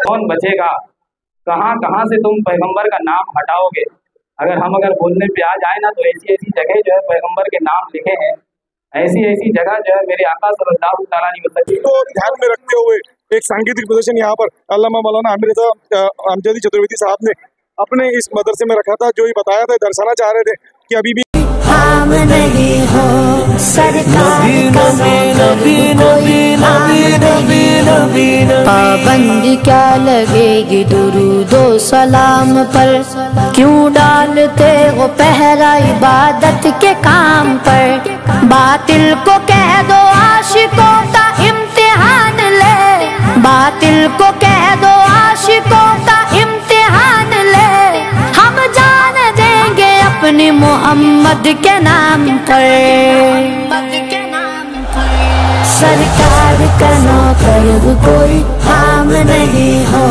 कौन बचेगा? कहाँ कहाँ से तुम पैगंबर का नाम हटाओगे? अगर बोलने पे आ जाए ना तो ऐसी ऐसी जगह जो है पैगंबर के नाम लिखे हैं, ऐसी ऐसी जगह जो है मेरे आका सल्लल्लाहु अलैहि वसल्लम को ध्यान में रखते हुए एक सांगीतिक प्रदर्शन यहाँ पर अल्लामा मौलाना आमिर रज़ा अमजदी चतुर्वेदी साहब ने अपने इस मदरसे में रखा था, जो ये बताया था, दर्शाना चाह रहे थे कि अभी भी हम नहीं हो सरकार पाबंदी क्या लगेगी दुरूदो सलाम पर, क्यों डालते हो पहरा इबादत के काम पर। बातिल को कह दो आशिकों का इम्तिहान ले, बातिल को कह दो आशिकों का इम्तिहान ले। हम जान देंगे अपने मोहम्मद के नाम पर। सरकार का नौकर कोई हम नहीं हो,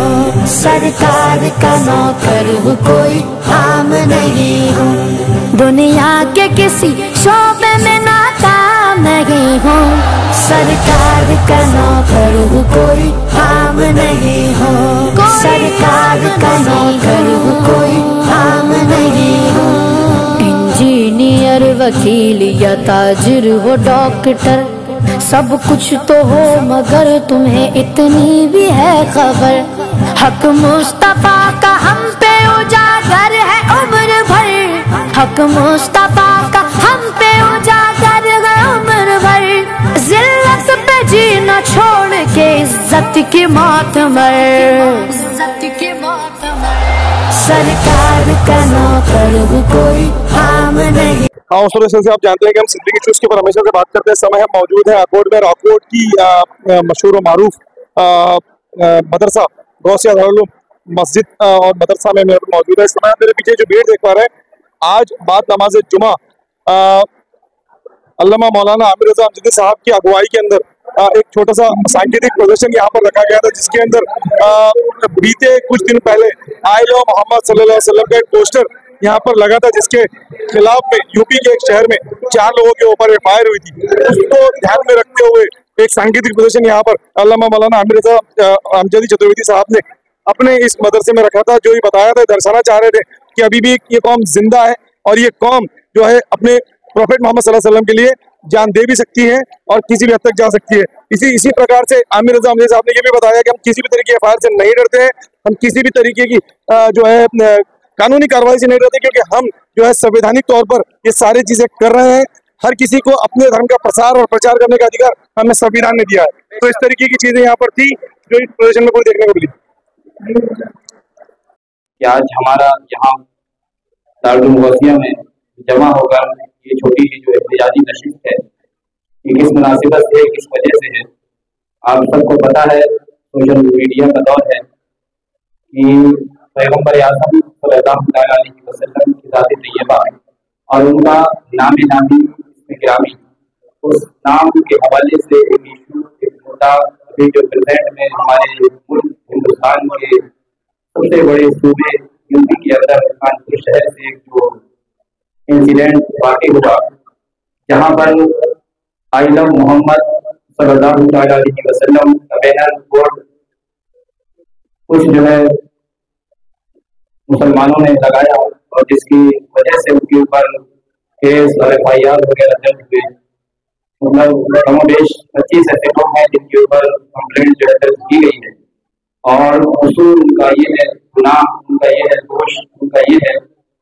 सरकार का नौकर कोई हम नहीं हो। दुनिया के किसी शोबे में नाकाम नहीं हो, सरकार का नौकर कोई हम नहीं हो, सरकार का नौकर कोई हम नहीं हो। इंजीनियर, वकील या ताजिर हो, डॉक्टर, सब कुछ तो हो मगर तुम्हें इतनी भी है खबर। हक मुस्तफा का हम पे उजागर है उम्र भर, हक मुस्तफा का हम पे उजागर है उम्र भर। जिल्लत पे जीना छोड़ के इज्जत की मौत मर, इज्जत की मौत मर। सरकार का नौकर कोई हम नहीं। से आप जानते हैं कि हम सिद्दीकी चूस के परमेश्वर से बात करते हैं। समय हम मौजूद है आकोट में, आकोट की मशहूर और मारूफ मदरसा गौसिया दारुल मस्जिद और मदरसा में मौजूद है। इस समय मेरे पीछे जो भीड़ देख पा रहे हैं, आज बाद नमाज जुमा अल्लामा मौलाना आमिर रज़ा अमजदी साहब की अगुवाई के अंदर एक छोटा सा सांकेतिक प्रदर्शन यहाँ पर रखा गया था, जिसके अंदर बीते कुछ दिन पहले आए मोहम्मद सल्लल्लाहु अलैहि वसल्लम का एक पोस्टर यहाँ पर लगा था, जिसके खिलाफ में यूपी के एक शहर में 4 लोगों के ऊपर फायर हुई थी। उसको ध्यान में रखते हुए एक सांकेतिक प्रदर्शन यहाँ पर अल्लामा मौलाना आमिर रज़ा अमजदी चतुर्वेदी साहब ने अपने इस मदरसे में रखा था, जो ये बताया था, दर्शाना चाह रहे थे कि अभी भी ये कौम जिंदा है और ये कौम जो है अपने प्रोफेट मोहम्मद सल्लल्लाहु अलैहि वसल्लम के लिए जान दे भी सकती है और किसी भी हद तक जा सकती है। इसी प्रकार से आमिर रज़ा अमजदी साहब ने ये भी बताया कि हम किसी भी तरीके के फायर से नहीं डरते हैं, हम किसी भी तरीके की जो है कानूनी कार्रवाई से नहीं डरते, क्योंकि हम जो है संवैधानिक तौर पर ये सारी चीजें कर रहे हैं। हर किसी को अपने धर्म का प्रसार और प्रचार करने का अधिकार हमें संविधान ने दिया है। तो इस तरीके की चीजें यहाँ पर थी जो इस प्रदर्शन में देखने को मिली। आज हमारा यहाँ दारुल गौसिया में जमा होकर ये छोटी सी जो एहतिजाजी नशिस्त है, ये किस मुनासिबत से, किस वजह से है, आप सबको पता है। सोशल मीडिया का दौर है कि पैगंबर आज़म सल्लल्लाहु अलैहि वसल्लम की ज़ात तैयबा और उनका नाम नामी गिरामी, उस नाम के हवाले से एक इशू, एक मुद्दा अभी जो प्रेजेंट में हमारे मुल्क हिंदुस्तान के सबसे बड़े सूबे यूपी के अंदर कानपुर शहर से एक जो इंसिडेंट वाक़ हुआ, जहाँ पर आई लव मोहम्मद सल्लल्लाहु अलैहि वसल्लम का बैनर बोर्ड कुछ जो है मुसलमानों ने लगाया और जिसकी वजह से उनके ऊपर केस और FIR वगैरह दर्ज हुए। मतलब कमोबेश 25 ऐसे लोग हैं जिनके ऊपर कंप्लेंट जो है दर्ज की गई है, और उसूल उनका ये है, गुनाह उनका ये है, दोष उनका ये है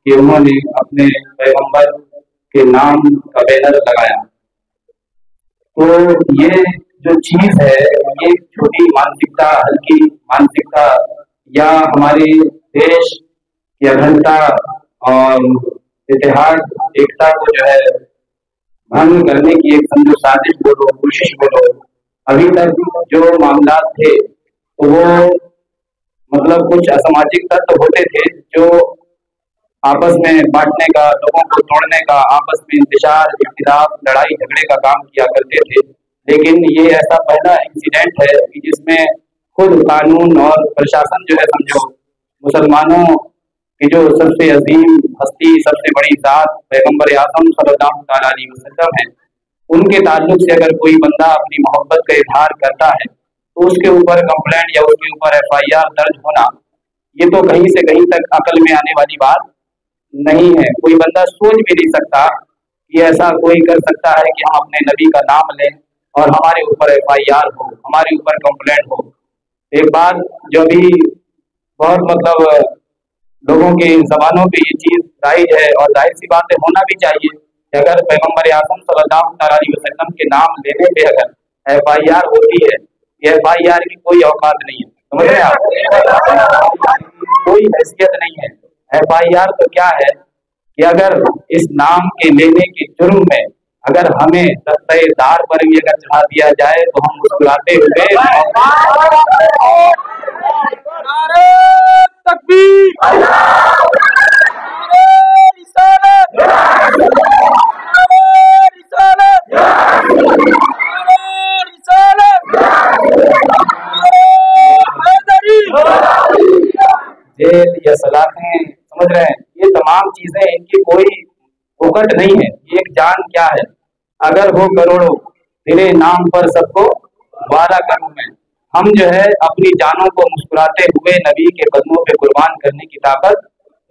कि उन्होंने अपने पैगंबर के नाम का बैनर लगाया। तो ये जो चीज है, ये छोटी मानसिकता, हल्की मानसिकता या हमारे देश की अखंडता और इतिहाद एकता को जो है भंग करने की एक समझो साजिश बोलो, कोशिश बोलो। अभी तक जो मामला थे तो वो मतलब कुछ असामाजिक तत्व होते थे जो आपस में बांटने का, लोगों को तोड़ने का, आपस में इंतशार, इख्तिलाफ, लड़ाई झगड़े का काम किया करते थे। लेकिन ये ऐसा पहला इंसिडेंट है कि जिसमें खुद कानून और प्रशासन जो है समझो मुसलमानों की जो सबसे अजीम हस्ती, सबसे बड़ी ज़ात पैगंबर आज़म सल्लल्लाहु अलैहि वसल्लम है, उनके ताल्लुक से अगर कोई बंदा अपनी मोहब्बत का इजहार करता है तो उसके ऊपर कंप्लेंट या उसके ऊपर FIR दर्ज होना, ये तो कहीं से कहीं तक अकल में आने वाली बात नहीं है। कोई बंदा सोच भी नहीं सकता कि ऐसा कोई कर सकता है कि हम अपने नबी का नाम लें और हमारे ऊपर FIR हो, हमारे ऊपर कंप्लेंट हो। एक बात जो भी बहुत मतलब लोगों की जबानों पे ये चीज राइज है और जाहिर सी बात है होना भी चाहिए कि अगर पैगम्बर आज़म सल्लल्लाहु अलैहि वसल्लम के नाम लेने पे अगर FIR होती है, ये FIR की कोई औकात नहीं है, समझ रहे हैं आप? कोई हैसियत नहीं है। FIR तो क्या है कि अगर इस नाम के लेने के जुर्म में अगर हमें दस्ते-दार पर भी अगर चढ़ा दिया जाए तो हम मुस्कुराते हुए जेल या सलाखें, समझ रहे हैं, ये तमाम चीजें इनकी कोई फुकट नहीं है। एक जान क्या है, अगर हो करोड़ों तेरे नाम पर सबको वादा करूं मैं। हम जो है अपनी जानों को मुस्कुराते हुए नबी के कदमों पे कुर्बान करने की ताकत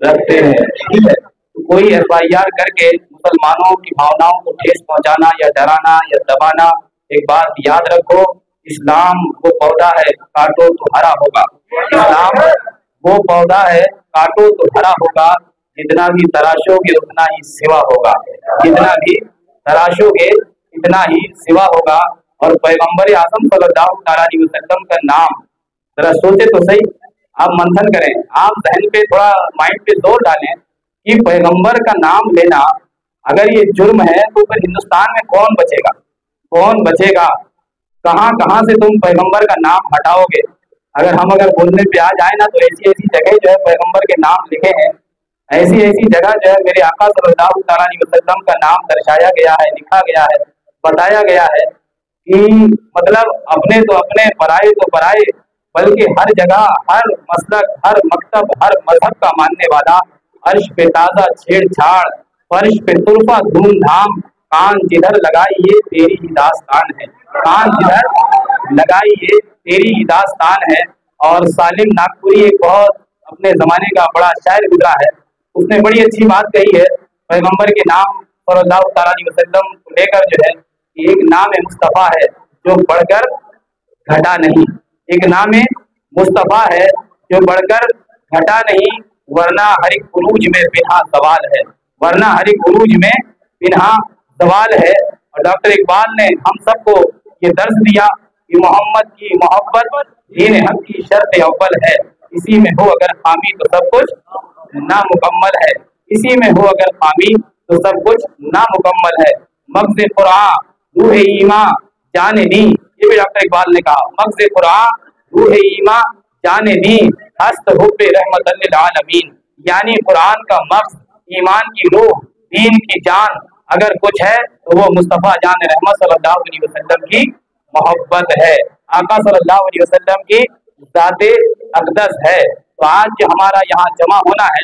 रखते हैं, ठीक है। तो कोई FIR करके मुसलमानों की भावनाओं को ठेस पहुंचाना या डराना या दबाना, एक बात याद रखो, इस्लाम वो पौधा है काटो तो हरा होगा। इस्लाम वो पौधा है काटो तो हरा होगा, जितना भी तराशोगे उतना ही सिवा होगा, जितना भी तराशोगे इतना ही सिवा होगा। और पैगंबर आज़म सल्लल्लाहु अलैहि वसल्लम का नाम जरा सोचे तो सही, आप मंथन करें, आप जहन पे थोड़ा माइंड पे जोर डालें कि पैगंबर का नाम लेना अगर ये जुर्म है तो फिर हिंदुस्तान में कौन बचेगा, कौन बचेगा? कहाँ कहाँ से तुम पैगंबर का नाम हटाओगे? अगर बोलने पे आ जाए ना तो ऐसी ऐसी जगह जो है पैगंबर के नाम लिखे हैं, ऐसी ऐसी जगह जो है मेरे आका सल्लल्लाहु अलैहि वसल्लम का नाम दर्शाया गया है, लिखा गया है, बताया गया है कि मतलब अपने तो अपने, पराए तो पराए, बल्कि हर जगह, हर मसलक, हर मकतब, हर मजहब का मानने वाला, अर्श पे ताजा छेड़छाड़, फर्श पे तुरफा धूमधाम, कान जिधर लगाई ये तेरी ही दास्तान है, कान जिधर लगाई ये तेरी ही दास्तान है। और सालिम नागपुरी एक बहुत अपने जमाने का बड़ा शायर गुजरा है, उसने बड़ी अच्छी बात कही है पैगंबर के नाम सल्लल्लाहु अलैहि वसल्लम को लेकर जो है, एक नाम मुस्तफ़ा है जो बढ़कर घटा नहीं, एक नाम मुस्तफ़ा है जो बढ़कर घटा नहीं, वरना हर एक उरूज में बिना सवाल है, वरना हर एक उरूज में बिना सवाल है। और डॉक्टर इकबाल ने हम सबको ये दर्ज दिया कि मोहम्मद की मोहब्बत दीन हक की शर्त अव्वल है, इसी में हो अगर खामी तो सब कुछ नामुकम्मल है, इसी में हो अगर खामी तो सब कुछ नामुकम्मल है। मग़ज़ कुरान रूह ईमा जाने दी, ये भी डॉक्टर इकबाल ने कहा, मग़ज़ कुरान रूह ईमा जाने दी, हस्त हुब्बे रहमतल लिल आलमीन, यानी कुरान का मग़ज़, ईमान की रूह, दीन की जान अगर कुछ है तो वो मुस्तफ़ा जान रहमत सल्लल्लाहु अलैहि वसल्लम की मोहब्बत है, आका सल्लल्लाहु अलैहि वसल्लम की ज़ाते अक़दस है। तो आज जो हमारा यहाँ जमा होना है,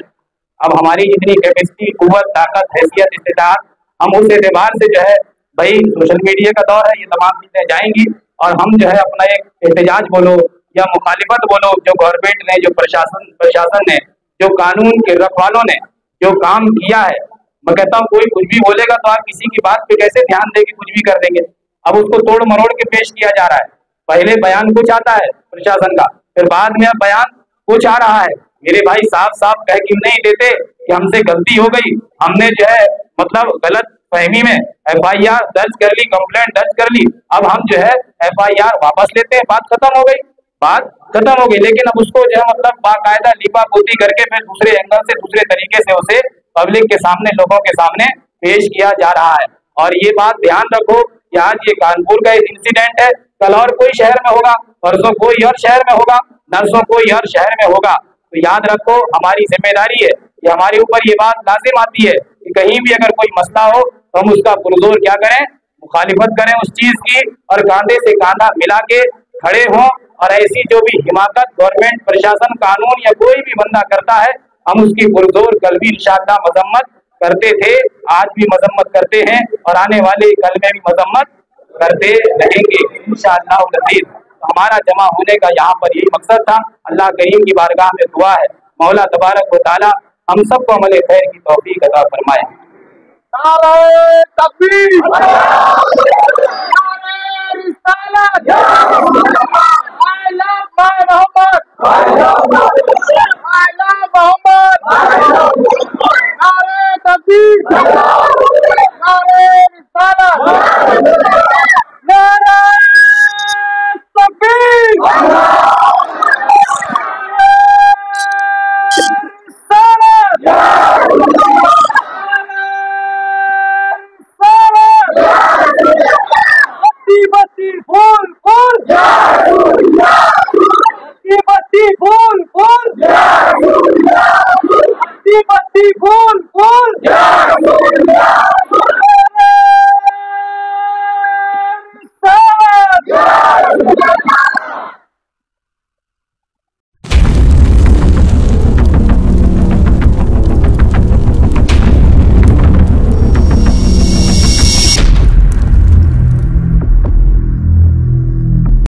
अब हमारी जितनी कैपेसिटी, कुव्वत, ताकत, हैसियत, इस्तिताअत, हम उस एतबार से जो है भाई सोशल मीडिया का दौर है, ये तमाम चीजें जाएंगी और हम जो है अपना एक एहतजाज बोलो या मुखालिफत बोलो, जो गवर्नमेंट ने, जो प्रशासन ने, जो कानून के रखवालों ने जो काम किया है, मैं कहता हूँ कोई कुछ भी बोलेगा तो आप किसी की बात पे कैसे ध्यान देके कुछ भी कर देंगे। अब उसको तोड़ मरोड़ के पेश किया जा रहा है, पहले बयान कुछ आता है प्रशासन का, फिर बाद में अब बयान कुछ आ रहा है। मेरे भाई साफ साफ कह क्यों नहीं देते कि हमसे गलती हो गई, हमने जो है मतलब गलत फहमी में FIR दर्ज कर ली, कंप्लेंट दर्ज कर ली, अब हम जो है FIR वापस लेते हैं, बात खत्म हो गई, बात खत्म हो गई। लेकिन अब उसको जो है मतलब बाकायदा लिपापोती करके फिर दूसरे एंगल से, दूसरे तरीके से उसे पब्लिक के सामने, लोगों के सामने पेश किया जा रहा है। और ये बात ध्यान रखो कि आज ये कानपुर का एक इंसिडेंट है, कल और कोई शहर में होगा, परसों कोई और शहर में होगा, नरसों कोई और शहर में होगा। तो याद रखो हमारी जिम्मेदारी है, ये हमारे ऊपर ये बात लाजिम आती है कि कहीं भी अगर कोई मसला हो तो हम उसका पुरजोर क्या करें, मुखालिफत करें उस चीज की, और कांधे से कांधा मिला के खड़े हों। और ऐसी जो भी हिमाकत गवर्नमेंट, प्रशासन, कानून या कोई भी बंदा करता है, हम उसकी पुरजोर कल्बी इंशाअल्लाह मजम्मत करते थे, आज भी मजम्मत करते हैं और आने वाले कल में भी मजम्मत करते रहेंगे इंशाअल्लाह अज़ीज़। हमारा जमा होने का यहाँ पर यही मकसद था। अल्लाह करीम की बारगाह में दुआ है, मौला तबारक व तआला हम सबको अमल खैर की तौफीक अता फरमाए। नारे तकबीर, नारे रिसालत, I love my Muhammad, I love Muhammad, नारे तकबीर, नारे रिसालत, नारे तकबीर, बत्ती फूल फूल, बत्ती फूल फूल, बत्ती फूल फूल,